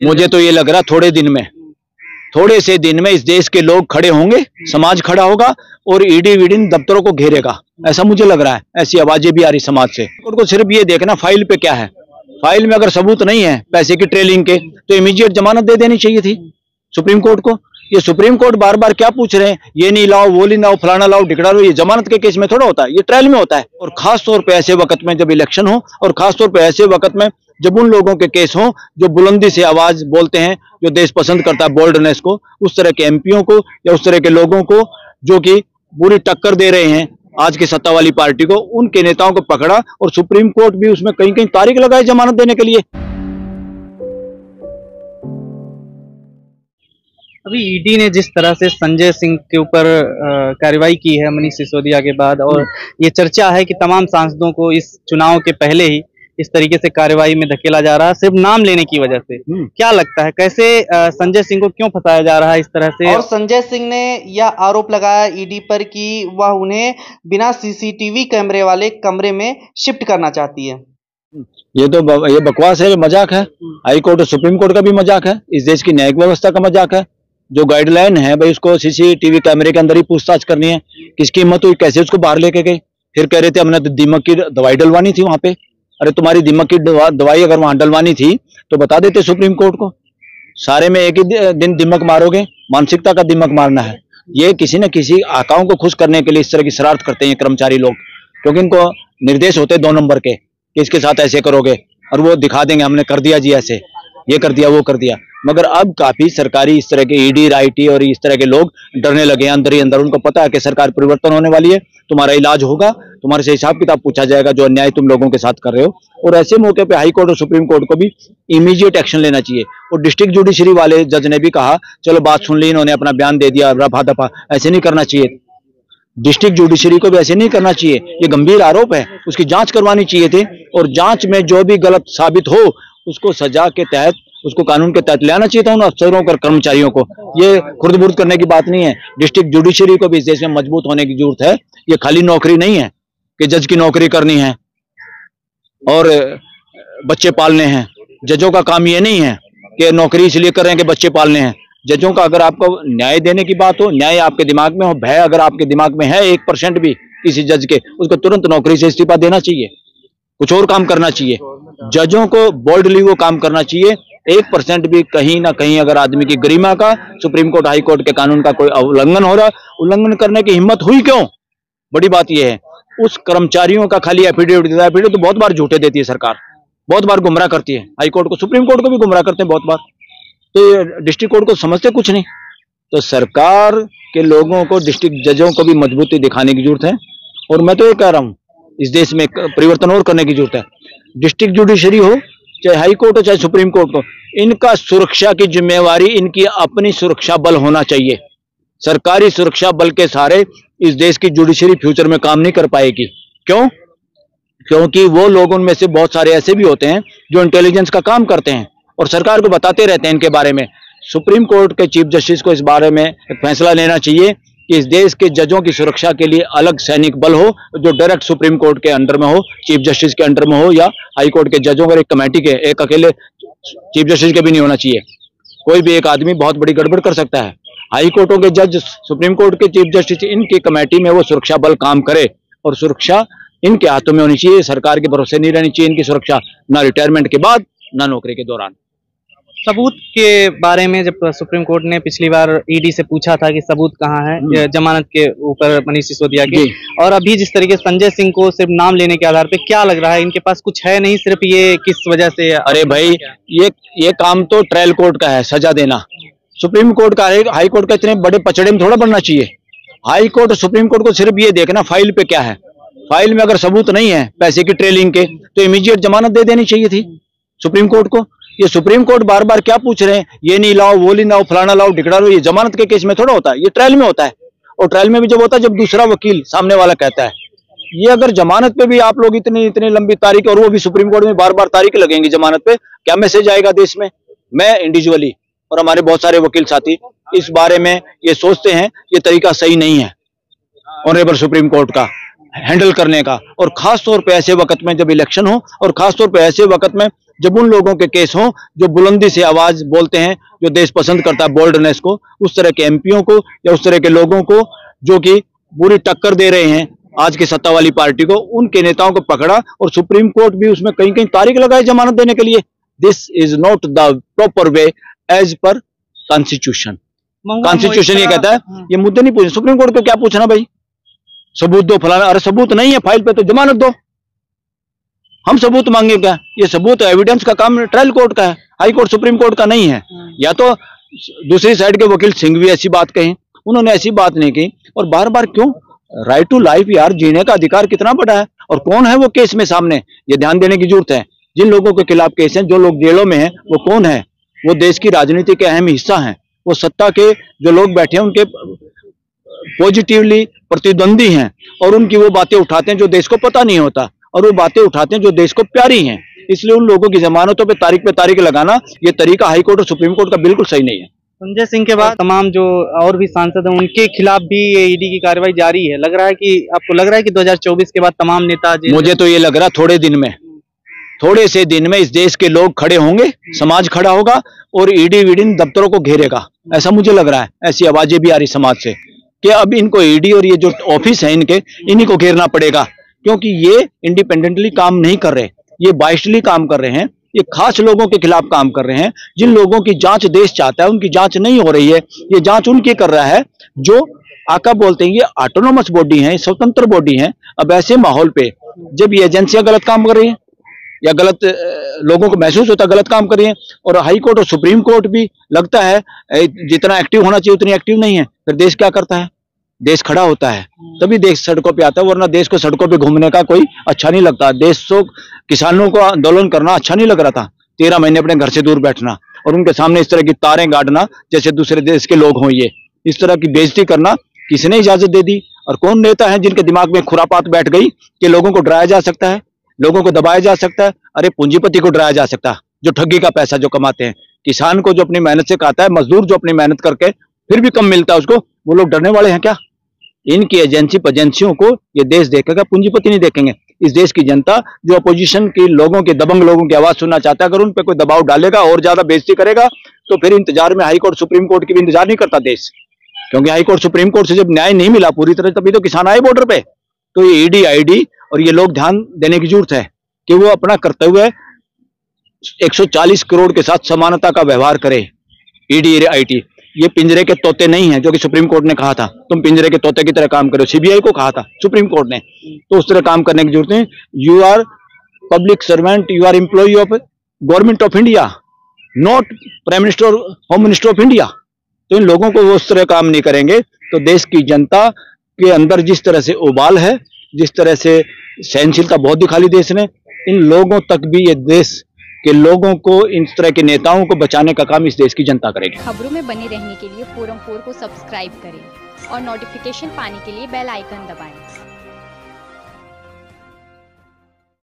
मुझे तो ये लग रहा थोड़े से दिन में इस देश के लोग खड़े होंगे, समाज खड़ा होगा और ईडी वीडी दफ्तरों को घेरेगा, ऐसा मुझे लग रहा है। ऐसी आवाजें भी आ रही समाज से। उनको सिर्फ ये देखना फाइल पे क्या है, फाइल में अगर सबूत नहीं है पैसे की ट्रेलिंग के तो इमीडिएट जमानत दे देनी चाहिए थी सुप्रीम कोर्ट को। ये सुप्रीम कोर्ट बार बार क्या पूछ रहे हैं, ये नहीं लाओ, वो नहीं लाओ, फलाना लाओ, ढिकड़ा लो, ये जमानत के केस में थोड़ा होता है, ये ट्रायल में होता है। और खास तौर पे ऐसे वक्त में जब इलेक्शन हो और खास तौर पे ऐसे वक्त में जब उन लोगों के केस हो जो बुलंदी से आवाज बोलते हैं, जो देश पसंद करता है बोल्डनेस को, उस तरह के एमपीओ को या उस तरह के लोगों को जो कि बुरी टक्कर दे रहे हैं आज की सत्ता वाली पार्टी को, उनके नेताओं को पकड़ा और सुप्रीम कोर्ट भी उसमें कहीं कहीं तारीख लगाई जमानत देने के लिए। अभी ईडी ने जिस तरह से संजय सिंह के ऊपर कार्रवाई की है मनीष सिसोदिया के बाद, और ये चर्चा है कि तमाम सांसदों को इस चुनाव के पहले ही इस तरीके से कार्रवाई में धकेला जा रहा है सिर्फ नाम लेने की वजह से, क्या लगता है कैसे संजय सिंह को क्यों फंसाया जा रहा है इस तरह से? और संजय सिंह ने यह आरोप लगाया ईडी पर कि वह उन्हें बिना सीसीटीवी कैमरे वाले कमरे में शिफ्ट करना चाहती है। ये बकवास है, मजाक है। हाई कोर्ट और सुप्रीम कोर्ट का भी मजाक है, इस देश की न्यायिक व्यवस्था का मजाक है। जो गाइडलाइन है भाई उसको सीसीटीवी कैमरे के अंदर ही पूछताछ करनी है। किसकी हिम्मत हुई, कैसे उसको बाहर लेके गए? फिर कह रहे थे हमने तो दीमक की दवाई डलवानी थी वहां पे। अरे तुम्हारी दीमक की दवाई अगर वहां डलवानी थी तो बता देते सुप्रीम कोर्ट को। सारे में एक ही दिन दीमक मारोगे, मानसिकता का दीमक मारना है। ये किसी न किसी आकाओं को खुश करने के लिए इस तरह की शरारत करते हैं कर्मचारी लोग, क्योंकि इनको निर्देश होते 2 नंबर के कि इसके साथ ऐसे करोगे और वो दिखा देंगे हमने कर दिया जी, ऐसे ये कर दिया वो कर दिया। मगर अब काफी सरकारी इस तरह के ईडी राइटी और इस तरह के लोग डरने लगे हैं अंदर ही अंदर। उनको पता है कि सरकार परिवर्तन होने वाली है, तुम्हारा इलाज होगा, तुम्हारे से हिसाब किताब पूछा जाएगा जो अन्याय तुम लोगों के साथ कर रहे हो। और ऐसे मौके पे हाई कोर्ट और सुप्रीम कोर्ट को भी इमीडिएट एक्शन लेना चाहिए। और डिस्ट्रिक्ट जुडिशरी वाले जज ने भी कहा चलो बात सुन ली, इन्होंने अपना बयान दे दिया, रफा दफा, ऐसे नहीं करना चाहिए। डिस्ट्रिक्ट जुडिशरी को भी ऐसे नहीं करना चाहिए, ये गंभीर आरोप है, उसकी जांच करवानी चाहिए थी। और जांच में जो भी गलत साबित हो उसको सजा के तहत, उसको कानून के तहत लाना चाहिए था उन अफसरों और कर्मचारियों को। ये खुर्द-बुर्द करने की बात नहीं है। डिस्ट्रिक्ट जुडिशरी को भी इस देश में मजबूत होने की जरूरत है। ये खाली नौकरी नहीं है कि जज की नौकरी करनी है और बच्चे पालने हैं। जजों का काम ये नहीं है कि नौकरी इसलिए कर रहे हैं कि बच्चे पालने हैं। जजों का अगर आपको न्याय देने की बात हो, न्याय आपके दिमाग में हो, भय अगर आपके दिमाग में है 1% भी किसी जज के, उसको तुरंत नौकरी से इस्तीफा देना चाहिए, कुछ और काम करना चाहिए। जजों को बोल्डली वो काम करना चाहिए। 1% भी कहीं ना कहीं अगर आदमी की गरिमा का, सुप्रीम कोर्ट हाई कोर्ट के कानून का कोई उल्लंघन हो रहा है, उल्लंघन करने की हिम्मत हुई क्यों? बड़ी बात यह है। उस कर्मचारियों का खाली एफिडेविट देता है, एफिडेविट तो बहुत बार झूठे देती है सरकार, बहुत बार गुमराह करती है। हाई कोर्ट को, सुप्रीम कोर्ट को भी गुमराह करते हैं बहुत बार। तो डिस्ट्रिक्ट कोर्ट को समझते कुछ नहीं। तो सरकार के लोगों को, डिस्ट्रिक्ट जजों को भी मजबूती दिखाने की जरूरत है। और मैं तो ये कह रहा हूं इस देश में परिवर्तन और करने की जरूरत है। डिस्ट्रिक्ट जुडिशरी हो, चाहे हाई कोर्ट हो, चाहे सुप्रीम कोर्ट हो, इनका सुरक्षा की जिम्मेवारी इनकी अपनी सुरक्षा बल होना चाहिए। सरकारी सुरक्षा बल के सहारे इस देश की जुडिशरी फ्यूचर में काम नहीं कर पाएगी। क्यों? क्योंकि वो लोग, उनमें से बहुत सारे ऐसे भी होते हैं जो इंटेलिजेंस का काम करते हैं और सरकार को बताते रहते हैं इनके बारे में। सुप्रीम कोर्ट के चीफ जस्टिस को इस बारे में एक फैसला लेना चाहिए कि इस देश के जजों की सुरक्षा के लिए अलग सैनिक बल हो जो डायरेक्ट सुप्रीम कोर्ट के अंडर में हो, चीफ जस्टिस के अंडर में हो, या हाई कोर्ट के जजों का एक कमेटी के, एक अकेले चीफ जस्टिस के भी नहीं होना चाहिए। कोई भी एक आदमी बहुत बड़ी गड़बड़ कर सकता है। हाई कोर्टों के जज, सुप्रीम कोर्ट के चीफ जस्टिस, इनकी कमेटी में वो सुरक्षा बल काम करे और सुरक्षा इनके हाथों में होनी चाहिए। सरकार के भरोसे नहीं रहनी चाहिए इनकी सुरक्षा, ना रिटायरमेंट के बाद ना नौकरी के दौरान। सबूत के बारे में जब सुप्रीम कोर्ट ने पिछली बार ईडी से पूछा था कि सबूत कहाँ है जमानत के ऊपर मनीष सिसोदिया के, और अभी जिस तरीके से संजय सिंह को सिर्फ नाम लेने के आधार पे, क्या लग रहा है इनके पास कुछ है नहीं, सिर्फ ये किस वजह से? अरे भाई, ये काम तो ट्रायल कोर्ट का है, सजा देना। सुप्रीम कोर्ट का, हाई कोर्ट का इतने बड़े पचड़े में थोड़ा बनना चाहिए। हाई कोर्ट और सुप्रीम कोर्ट को सिर्फ ये देखना फाइल पे क्या है। फाइल में अगर सबूत नहीं है पैसे की ट्रेलिंग के तो इमीडिएट जमानत दे देनी चाहिए थी सुप्रीम कोर्ट को। ये सुप्रीम कोर्ट बार बार क्या पूछ रहे हैं, ये नहीं लाओ, वो नहीं लाओ, फलाना लाओ, ढिकड़ा लो, ये जमानत के केस में थोड़ा होता है, ये ट्रायल में होता है। और ट्रायल में भी जब होता है जब दूसरा वकील सामने वाला कहता है। ये अगर जमानत पे भी आप लोग इतनी लंबी तारीख, और वो भी सुप्रीम कोर्ट में बार बार तारीख लगेंगी जमानत पे, क्या मैसेज आएगा देश में? मैं इंडिविजुअली और हमारे बहुत सारे वकील साथी इस बारे में ये सोचते हैं ये तरीका सही नहीं है ऑनरेबल सुप्रीम कोर्ट का हैंडल करने का। और खास तौर पे ऐसे वक्त में जब इलेक्शन हो, और खास तौर पे ऐसे वक्त में जब उन लोगों के केस हों जो बुलंदी से आवाज बोलते हैं, जो देश पसंद करता है बोल्डनेस को, उस तरह के एमपीओ को या उस तरह के लोगों को जो कि बुरी टक्कर दे रहे हैं आज की सत्ता वाली पार्टी को, उनके नेताओं को पकड़ा और सुप्रीम कोर्ट भी उसमें कहीं कहीं तारीख लगाई जमानत देने के लिए। This is not the proper way as per constitution. Constitution ये कहता है ये मुद्दे नहीं पूछे, सुप्रीम कोर्ट को क्या पूछना भाई, सबूत दो फलाना, अरे सबूत नहीं है फाइल पे तो जमानत दो, हम सबूत मांगे क्या? ये सबूत एविडेंस का काम ट्रायल कोर्ट का है, हाई कोर्ट सुप्रीम कोर्ट का नहीं है। या तो दूसरी साइड के वकील सिंह भी ऐसी बात कहें, उन्होंने ऐसी बात नहीं की। और बार बार क्यों? राइट टू लाइफ यार, जीने का अधिकार कितना बड़ा है, और कौन है वो केस में सामने, ये ध्यान देने की जरूरत है। जिन लोगों के खिलाफ केस हैं, जो लोग जेलों में हैं, वो कौन है? वो देश की राजनीति के अहम हिस्सा हैं, वो सत्ता के जो लोग बैठे हैं उनके पॉजिटिवली प्रतिद्वंदी हैं, और उनकी वो बातें उठाते हैं जो देश को पता नहीं होता, और वो बातें उठाते हैं जो देश को प्यारी हैं। इसलिए उन लोगों की जमानतों पे तारीख लगाना, ये तरीका हाई कोर्ट और सुप्रीम कोर्ट का बिल्कुल सही नहीं है। संजय सिंह के बाद तमाम जो और भी सांसद हैं उनके खिलाफ भी ये ईडी की कार्रवाई जारी है। लग रहा है कि आपको लग रहा है कि 2024 के बाद तमाम नेता, मुझे तो ये लग रहा थोड़े से दिन में इस देश के लोग खड़े होंगे, समाज खड़ा होगा और ईडी वीडी दफ्तरों को घेरेगा, ऐसा मुझे लग रहा है। ऐसी आवाजें भी आ रही समाज से कि अब इनको ईडी और ये जो ऑफिस है इनके, इन्हीं को घेरना पड़ेगा, क्योंकि ये इंडिपेंडेंटली काम नहीं कर रहे, ये बाइस्टली काम कर रहे हैं, ये खास लोगों के खिलाफ काम कर रहे हैं। जिन लोगों की जांच देश चाहता है उनकी जांच नहीं हो रही है, ये जांच उनकी कर रहा है जो आका बोलते हैं ये ऑटोनोमस बॉडी है, स्वतंत्र बॉडी है। अब ऐसे माहौल पे जब ये एजेंसियां गलत काम कर रही हैं या गलत लोगों को महसूस होता है गलत काम कर रही हैं, और हाई कोर्ट और सुप्रीम कोर्ट भी लगता है जितना एक्टिव होना चाहिए उतनी एक्टिव नहीं है, फिर देश क्या करता है? देश खड़ा होता है तभी देश सड़कों पे आता है, वरना देश को सड़कों पे घूमने का कोई अच्छा नहीं लगता। देश को, किसानों को आंदोलन करना अच्छा नहीं लग रहा था, 13 महीने अपने घर से दूर बैठना और उनके सामने इस तरह की तारें गाड़ना जैसे दूसरे देश के लोग हों, ये इस तरह की बेइज्जती करना किसने इजाजत दे दी? और कौन नेता है जिनके दिमाग में खुरापात बैठ गई कि लोगों को डराया जा सकता है, लोगों को दबाया जा सकता है? अरे पूंजीपति को डराया जा सकता है जो ठगी का पैसा जो कमाते हैं, किसान को जो अपनी मेहनत से खाता है, मजदूर जो अपनी मेहनत करके फिर भी कम मिलता है उसको, वो लोग डरने वाले हैं क्या? इनकी एजेंसियों को ये देश देखेगा, पूंजीपति नहीं देखेंगे। इस देश की जनता जो अपोजिशन के लोगों के, दबंग लोगों की आवाज सुनना चाहता है, अगर उन पे कोई दबाव डालेगा और ज्यादा बेइज्जती करेगा तो फिर इंतजार में हाई कोर्ट सुप्रीम कोर्ट की भी इंतजार नहीं करता देश, क्योंकि हाई कोर्ट सुप्रीम कोर्ट से जब न्याय नहीं मिला पूरी तरह तभी तो किसान आए बॉर्डर पे। तो ये ईडी आईडी और ये लोग ध्यान देने की जरूरत है कि वो अपना कर्तव्य 140 करोड़ के साथ समानता का व्यवहार करे। ईडी आईटी ये पिंजरे के तोते नहीं है, जो कि सुप्रीम कोर्ट ने कहा था तुम पिंजरे के तोते की तरह काम करो, सीबीआई को कहा था सुप्रीम कोर्ट ने, तो उस तरह काम करने की जरूरत है। You are public servant, you are employ of government of India, not prime minister और होम मिनिस्टर ऑफ इंडिया। तो इन लोगों को वो उस तरह काम नहीं करेंगे तो देश की जनता के अंदर जिस तरह से उबाल है, जिस तरह से सहनशीलता बहुत दिखा ली देश ने, इन लोगों तक भी ये देश के लोगों को, इन तरह के नेताओं को बचाने का काम इस देश की जनता करेगी। खबरों में बने रहने के लिए फोरम 4 को सब्सक्राइब करें और नोटिफिकेशन पाने के लिए बेल आइकन दबाएं।